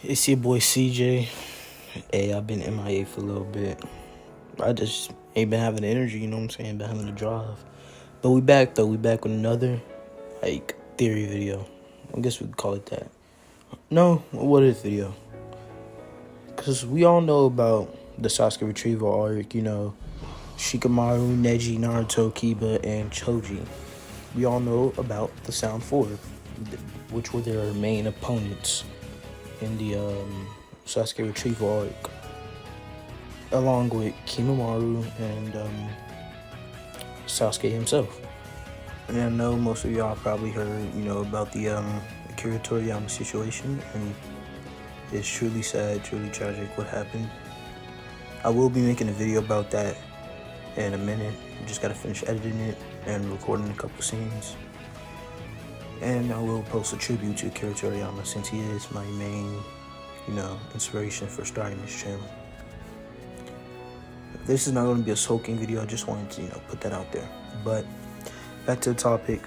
It's your boy CJ. Hey, I've been MIA for a little bit. I just ain't been having the energy, you know what I'm saying? Been having the drive. But we back though. We back with another theory video. I guess we could call it that. No, what is video? Because we all know about the SASUKE RETRIEVAL ARK, Shikamaru, Neji, Naruto, Kiba, and Choji. We all know about the Sound 4, which were their main opponents in the SASUKE RETRIEVAL ARK, along with Kimamaru and Sasuke himself. And I know most of y'all probably heard, about the Akira Toriyama situation, and it's truly sad, truly tragic what happened. I will be making a video about that in a minute. Just gotta finish editing it and recording a couple scenes. And I will post a tribute to Akira Toriyama since he is my main, inspiration for starting this channel. This is not going to be a sulking video. I just wanted to, put that out there. But back to the topic.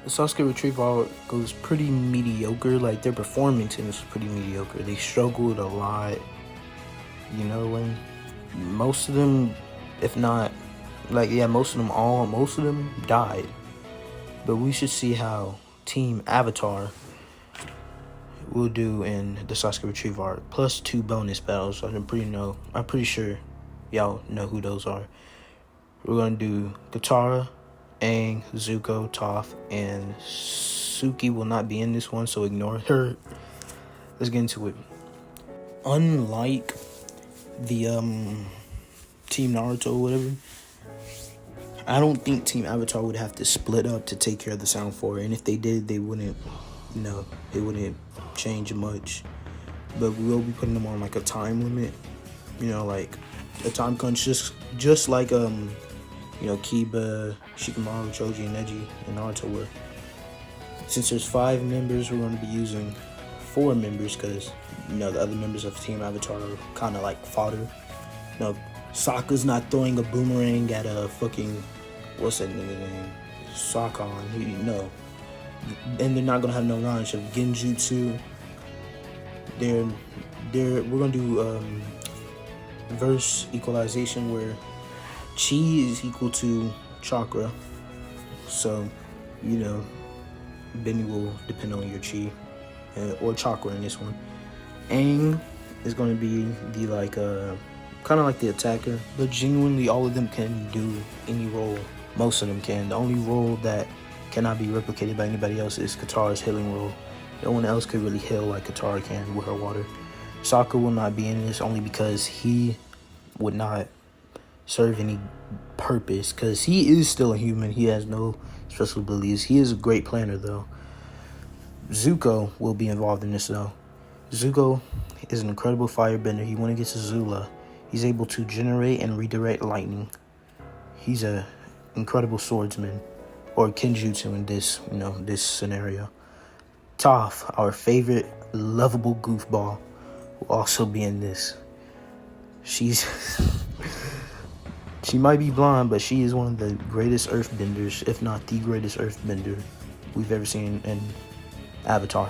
The SASUKE RETRIEVAL goes pretty mediocre. Like, their performance is pretty mediocre. They struggled a lot. And most of them, if not, most of them died. But we should see how Team Avatar will do in the SASUKE RETRIEVAL ARK, plus 2 bonus battles. I'm pretty sure y'all know who those are. We're gonna do Katara, Aang, Zuko, Toph, and Suki will not be in this one, so ignore her. Let's get into it. Unlike the Team Naruto or whatever, I don't think Team Avatar would have to split up to take care of the Sound 4, and if they did, they wouldn't change much. But we will be putting them on a time limit, a time crunch, just like Kiba, Shikamaru, Choji, and Neji, and Naruto were. Since there's 5 members, we're going to be using 4 members because the other members of Team Avatar are kind of like fodder. Sokka's not throwing a boomerang at a fucking what's that nigga name? Sakon, and they're not gonna have no knowledge of Genjutsu. We're gonna do verse equalization where chi is equal to chakra. So, Benny will depend on your chi or chakra in this one. Aang is gonna be the kind of like the attacker, but genuinely all of them can do any role. Most of them can. The only role that cannot be replicated by anybody else is Katara's healing role. No one else could really heal like Katara can with her water. Sokka will not be in this only because he would not serve any purpose, because he is still a human. He has no special abilities. He is a great planner though. Zuko will be involved in this though. Zuko is an incredible firebender. He went against Azula. He's able to generate and redirect lightning. He's a incredible swordsman, or Kenjutsu in this scenario. Toph, our favorite lovable goofball, will also be in this. She might be blonde, but she is one of the greatest earthbenders, if not the greatest earthbender we've ever seen in Avatar.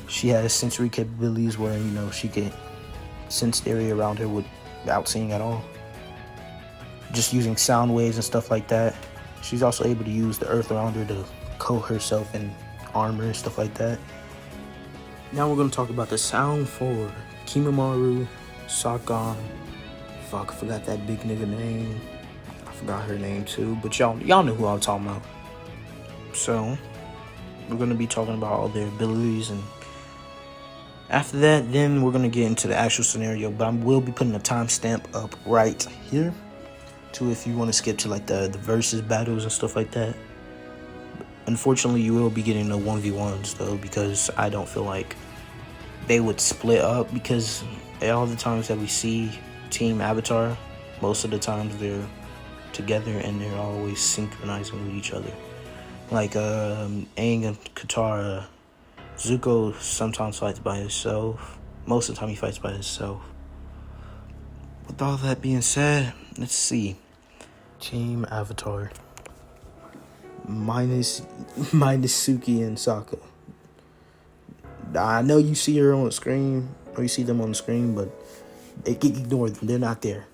She has sensory capabilities where, she can sense the area around her without seeing at all. Just using sound waves and stuff like that. She's also able to use the earth around her to coat herself in armor and stuff like that. Now we're going to talk about the Sound 4. Kimamaru, Sakon. Fuck, I forgot that big nigga name. I forgot her name too, but y'all know who I'm talking about. So, we're going to be talking about all their abilities, and after that, then we're going to get into the actual scenario, but I will be putting a timestamp up right here to if you want to skip to the versus battles and stuff like that. Unfortunately, you will be getting the 1v1s though, because I don't feel like they would split up, because all the times that we see Team Avatar, most of the times they're together and they're always synchronizing with each other. Aang and Katara. Zuko sometimes fights by himself. Most of the time he fights by himself. With all that being said, let's see. Team Avatar. Minus Suki and Sokka. I know you see her on the screen, or you see them on the screen, but ignore them. They're not there.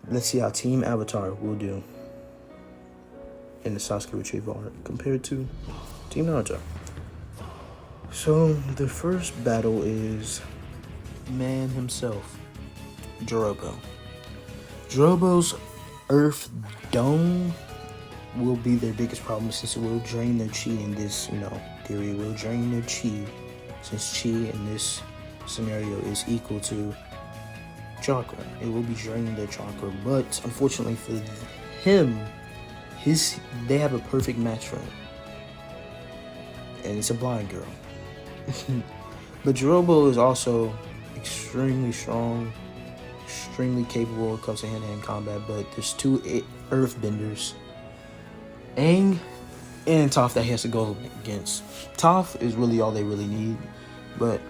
Let's see how Team Avatar will do in the SASUKE Retrieval arc compared to Team Naruto. So, the first battle is man himself, Jorobo. Jorobo's Earth Dome will be their biggest problem, since it will drain their chi in this, theory. It will drain their chi, since chi in this scenario is equal to chakra. It will be draining their chakra, but unfortunately for him, they have a perfect match for him, and it's a blind girl. But Jorobo is also extremely strong, extremely capable when it comes to hand-to-hand combat, but there's two earthbenders, Aang and Toph, that he has to go against. Toph is really all they really need, but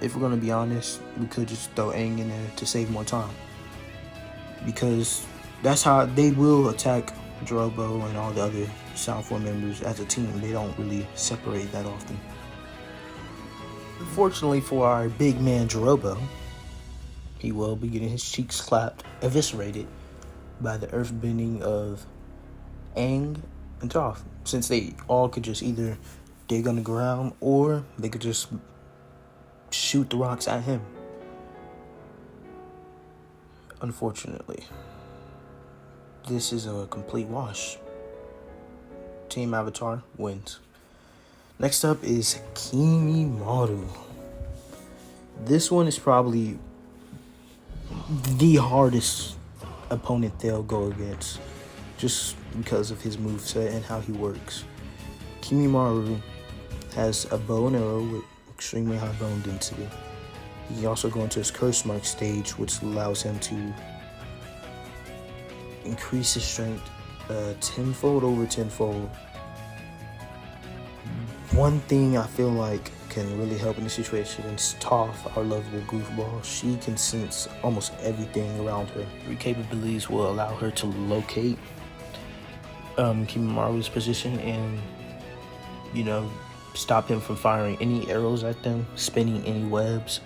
if we're going to be honest, we could just throw Aang in there to save more time, because that's how they will attack Jorobo and all the other Sound 4 members as a team. They don't really separate that often. Unfortunately for our big man Jorobo, he will be getting his cheeks clapped, eviscerated by the earthbending of Aang and Toph, since they all could just either dig on the ground or they could just shoot the rocks at him. Unfortunately, this is a complete wash. Team Avatar wins. Next up is Kimimaro. This one is probably the hardest opponent they'll go against, just because of his moveset and how he works. Kimimaro has a bow and arrow with extremely high bone density. He can also go into his curse mark stage, which allows him to increase his strength tenfold over tenfold. One thing I feel like can really help in this situation is Toph, our lovable goofball. She can sense almost everything around her. Her capabilities will allow her to locate Kimimaru's position and, stop him from firing any arrows at them, spinning any webs.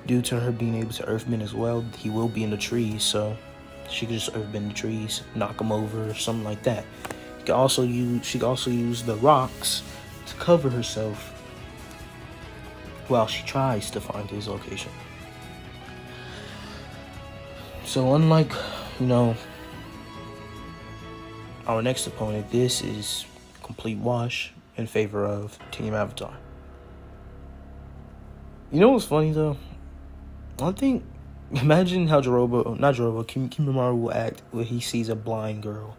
Due to her being able to earthbend as well, he will be in the trees, so she can just earthbend the trees, knock them over, or something like that. She can also use the rocks to cover herself while she tries to find his location. So unlike, our next opponent, this is a complete wash in favor of Team Avatar. You know what's funny though? Imagine how Kimimaro will act when he sees a blind girl.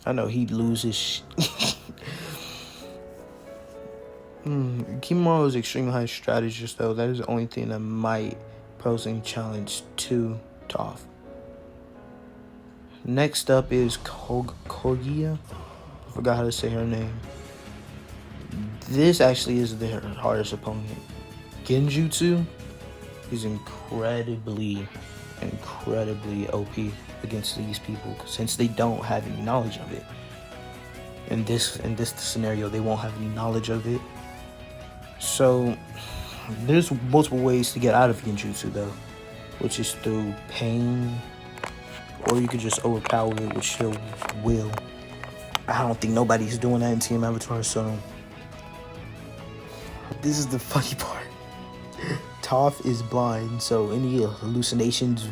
I know he'd lose his Kimimaro is extremely high strategist though. That is the only thing that might pose any challenge to Toph. Next up is Kogia. I forgot how to say her name. This actually is their hardest opponent. Genjutsu is incredibly OP against these people, since they don't have any knowledge of it. In this scenario, they won't have any knowledge of it. So there's multiple ways to get out of Genjutsu though, which is through pain, or you could just overpower it, which you will. I don't think nobody's doing that in Team Avatar, so this is the funny part. Toph is blind, so any hallucinations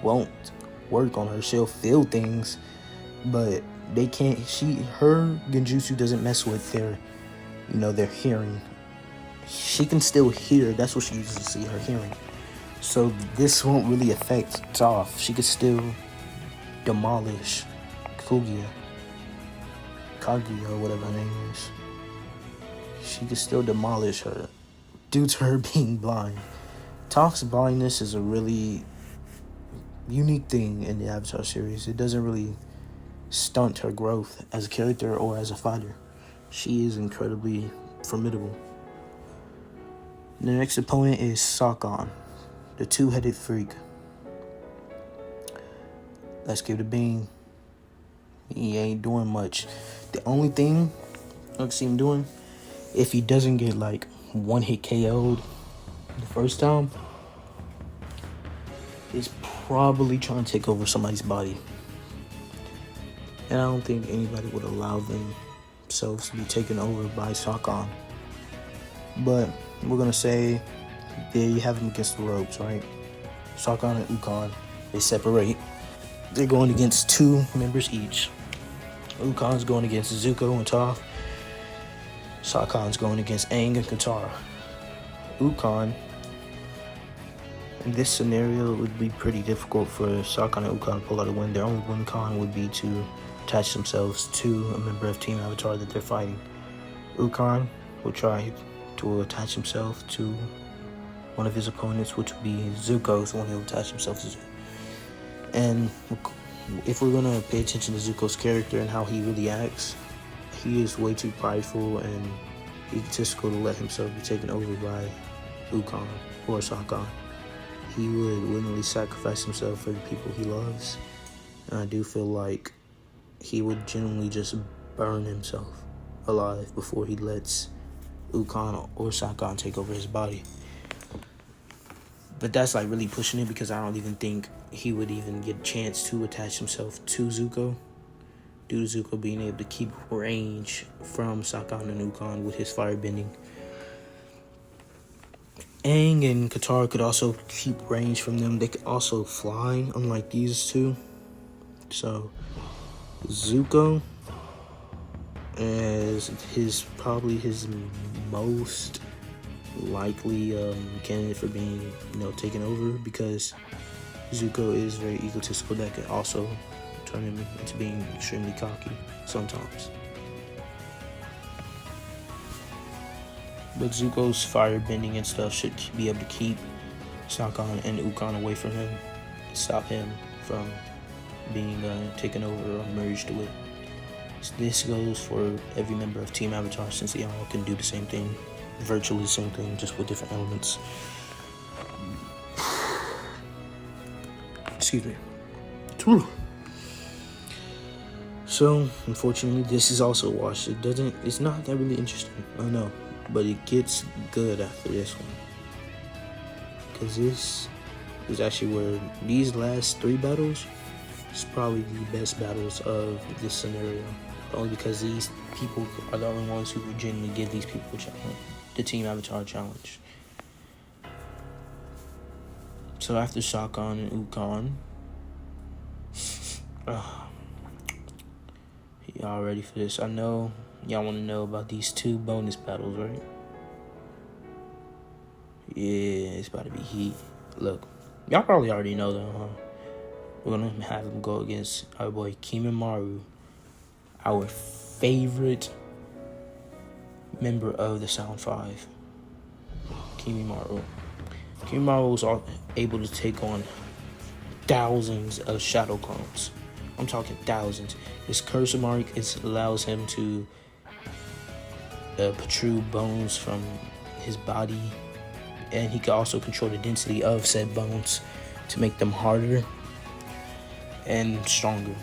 won't work on her. She'll feel things, but they can't. Her Genjutsu doesn't mess with their hearing. She can still hear. That's what she uses to see, her hearing. So this won't really affect Toph. She could still demolish Kaguya, or whatever her name is. She could still demolish her due to her being blind. Toph's blindness is a really unique thing in the Avatar series. It doesn't really stunt her growth as a character or as a fighter. She is incredibly formidable. The next opponent is Sakon, the two-headed freak. Let's give it a bean. He ain't doing much. The only thing I can see him doing, if he doesn't get like one hit KO'd the first time, is probably trying to take over somebody's body. And I don't think anybody would allow themselves to be taken over by SASUKE. But we're gonna say they have him against the ropes, right? SASUKE and Ukon, they separate. They're going against 2 members each. Ukon's going against Zuko and Toph. SASUKE's going against Aang and Katara. Ukon, in this scenario, it would be pretty difficult for SASUKE and Ukon to pull out a win. Their only win con would be to attach themselves to a member of Team Avatar that they're fighting. Ukon will try to attach himself to one of his opponents, which would be Zuko's one he'll attach himself to. And if we're gonna pay attention to Zuko's character and how he really acts, he is way too prideful and egotistical to let himself be taken over by Ukon or SASUKE. He would willingly sacrifice himself for the people he loves. And I do feel like he would genuinely just burn himself alive before he lets Ukon or SASUKE take over his body. But that's like really pushing it, because I don't even think he would even get a chance to attach himself to Zuko, due to Zuko being able to keep range from SASUKE and Ukon with his fire bending. Aang and Katara could also keep range from them. They could also fly, unlike these two. So Zuko is probably his most likely candidate for being, taken over, because Zuko is very egotistical. That could also turn him into being extremely cocky sometimes. But Zuko's fire bending and stuff should be able to keep SASUKE and Ukon away from him, stop him from being taken over or merged with. So this goes for every member of Team Avatar, since they all can do the same thing, virtually the same thing, just with different elements. Excuse me. So, unfortunately, this is also a wash. It's not that really interesting, I know, but it gets good after this one. Because this is actually where these last 3 battles is probably the best battles of this scenario. Only because these people are the only ones who would genuinely give these people a challenge, the Team Avatar challenge. So after SASUKE and Ukon, y'all ready for this? I know y'all want to know about these 2 bonus battles, right? Yeah, it's about to be heat. Look, y'all probably already know them, huh? We're gonna have him go against our boy Kimimaro, our favorite member of the Sound 5. Kimimaro was able to take on thousands of shadow clones. I'm talking thousands. His cursor mark allows him to protrude bones from his body, and he can also control the density of said bones to make them harder and stronger.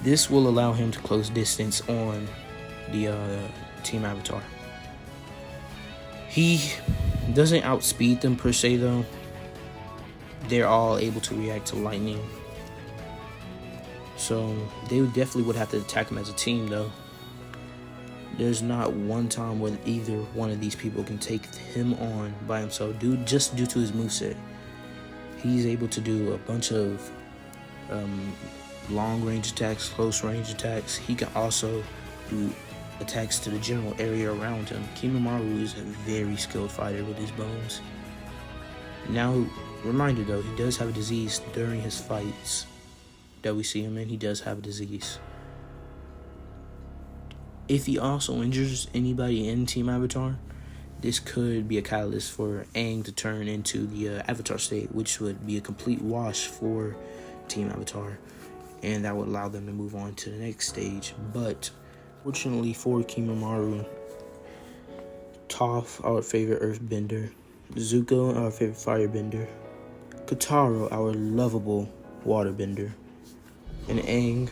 This will allow him to close distance on the Team Avatar. He doesn't outspeed them per se though. They're all able to react to lightning. So they definitely would have to attack him as a team though. There's not one time where either one of these people can take him on by himself, just due to his moveset. He's able to do a bunch of long range attacks, close range attacks. He can also do attacks to the general area around him. Kimimaro is a very skilled fighter with his bones. Now, reminder though, he does have a disease during his fights that we see him in. He does have a disease. If he also injures anybody in Team Avatar, this could be a catalyst for Aang to turn into the Avatar state, which would be a complete wash for Team Avatar, and that would allow them to move on to the next stage. But fortunately for Kimimaro, Toph, our favorite earthbender, Zuko, our favorite firebender, Katara, our lovable waterbender, and Aang,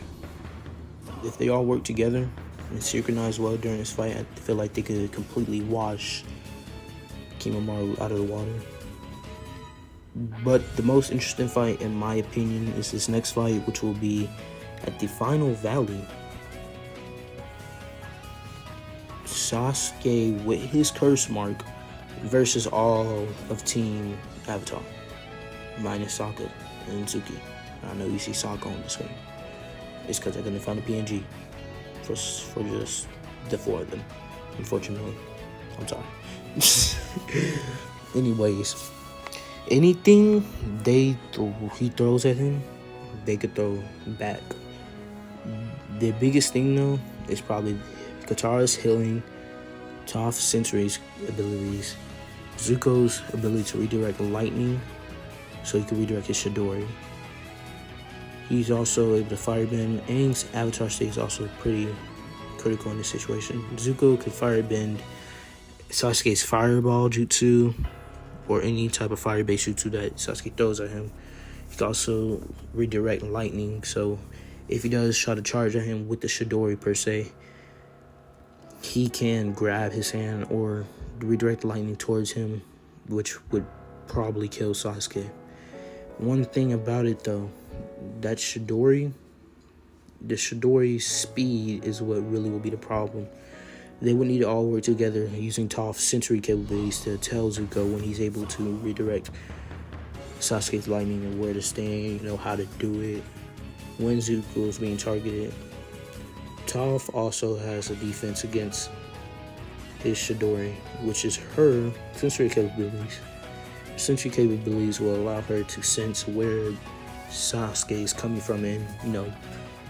if they all work together and synchronize well during this fight, I feel like they could completely wash Kimamaru out of the water. But the most interesting fight, in my opinion, is this next fight, which will be at the final valley. Sasuke with his curse mark versus all of Team Avatar, minus Sokka and Suki. I know you see Sokka on the screen. It's because I couldn't find a PNG for just the 4 of them, unfortunately. I'm sorry. Anyways, anything he throws at him, they could throw back. The biggest thing, though, is probably Katara's healing, Toph's sensory abilities, Zuko's ability to redirect lightning, so he can redirect his Chidori. He's also able to firebend. Aang's avatar state is also pretty critical in this situation. Zuko could firebend Sasuke's fireball jutsu, or any type of fire-based jutsu that Sasuke throws at him. He can also redirect lightning, so if he does try to charge at him with the Chidori per se, he can grab his hand or redirect lightning towards him, which would probably kill Sasuke. One thing about it, though, that Chidori, the Chidori speed is what really will be the problem. They would need to all work together using Toph's sensory capabilities to tell Zuko when he's able to redirect Sasuke's lightning and where to stand, how to do it, when Zuko is being targeted. Toph also has a defense against his Chidori, which is her sensory capabilities. Sensory capabilities will allow her to sense where Sasuke is coming from and,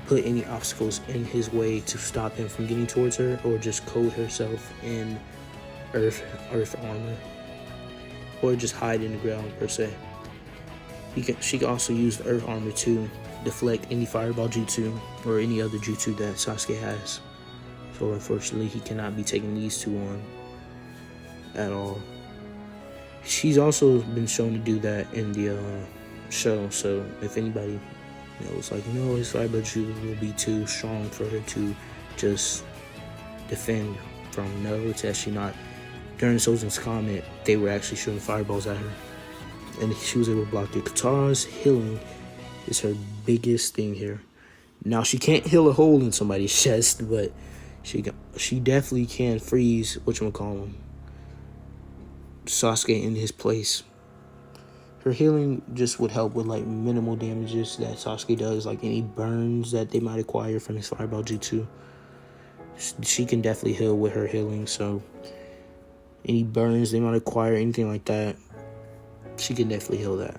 put any obstacles in his way to stop him from getting towards her, or just coat herself in earth armor, or just hide in the ground per se. She can also use the earth armor to deflect any fireball jutsu or any other jutsu that Sasuke has. So unfortunately, he cannot be taking these two on at all. She's also been shown to do that in the show, so if anybody knows, his fireball jutsu will be too strong for her to just defend from. No, it's actually not. During Sozin's comment, they were actually shooting fireballs at her, and she was able to block it. Katara's healing is her biggest thing here. Now, she can't heal a hole in somebody's chest, but she definitely can freeze Sasuke in his place. Her healing just would help with minimal damages that Sasuke does, like any burns that they might acquire from his fireball jutsu. She can definitely heal with her healing, so any burns they might acquire, anything like that, she can definitely heal that.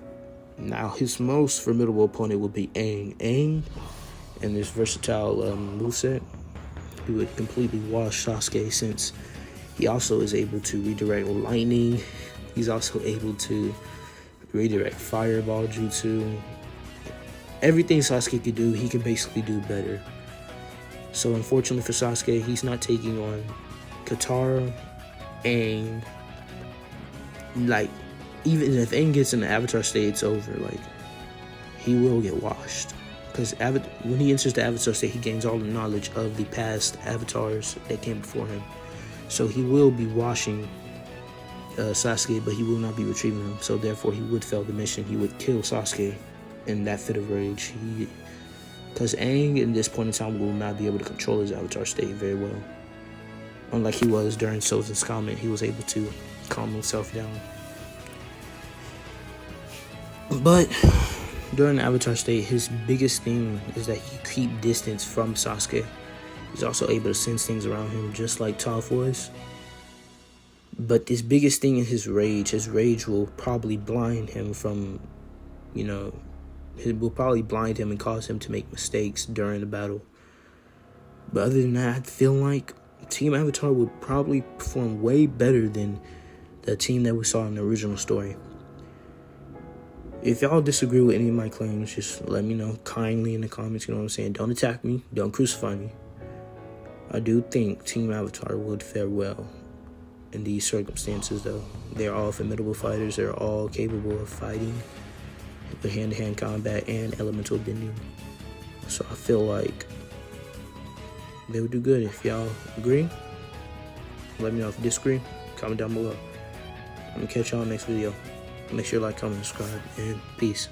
Now, his most formidable opponent would be Aang. Aang, and this versatile moveset, he would completely wash Sasuke, since he also is able to redirect lightning. He's also able to redirect fireball jutsu. Everything Sasuke could do, he can basically do better. So unfortunately for Sasuke, he's not taking on Katara, Aang. Even if Aang gets in the avatar state, it's over. He will get washed, because when he enters the avatar state, he gains all the knowledge of the past avatars that came before him. So he will be washing Sasuke, but he will not be retrieving him. So therefore, he would fail the mission. He would kill Sasuke in that fit of rage. Because Aang, in this point in time, will not be able to control his avatar state very well. Unlike he was during Sozin's comment, he was able to calm himself down. But during the avatar state, his biggest thing is that he keep distance from Sasuke. He's also able to sense things around him, just like Toph was. But his biggest thing is his rage. His rage will probably blind him from, it will probably blind him and cause him to make mistakes during the battle. But other than that, I feel like Team Avatar would probably perform way better than the team that we saw in the original story. If y'all disagree with any of my claims, just let me know kindly in the comments, you know what I'm saying? Don't attack me, don't crucify me. I do think Team Avatar would fare well in these circumstances, though. They're all formidable fighters, they're all capable of fighting with hand-to-hand combat and elemental bending. So I feel like they would do good. If y'all agree, let me know. If you disagree, comment down below. I'm gonna catch y'all next video. Make sure you like, comment, subscribe, and peace.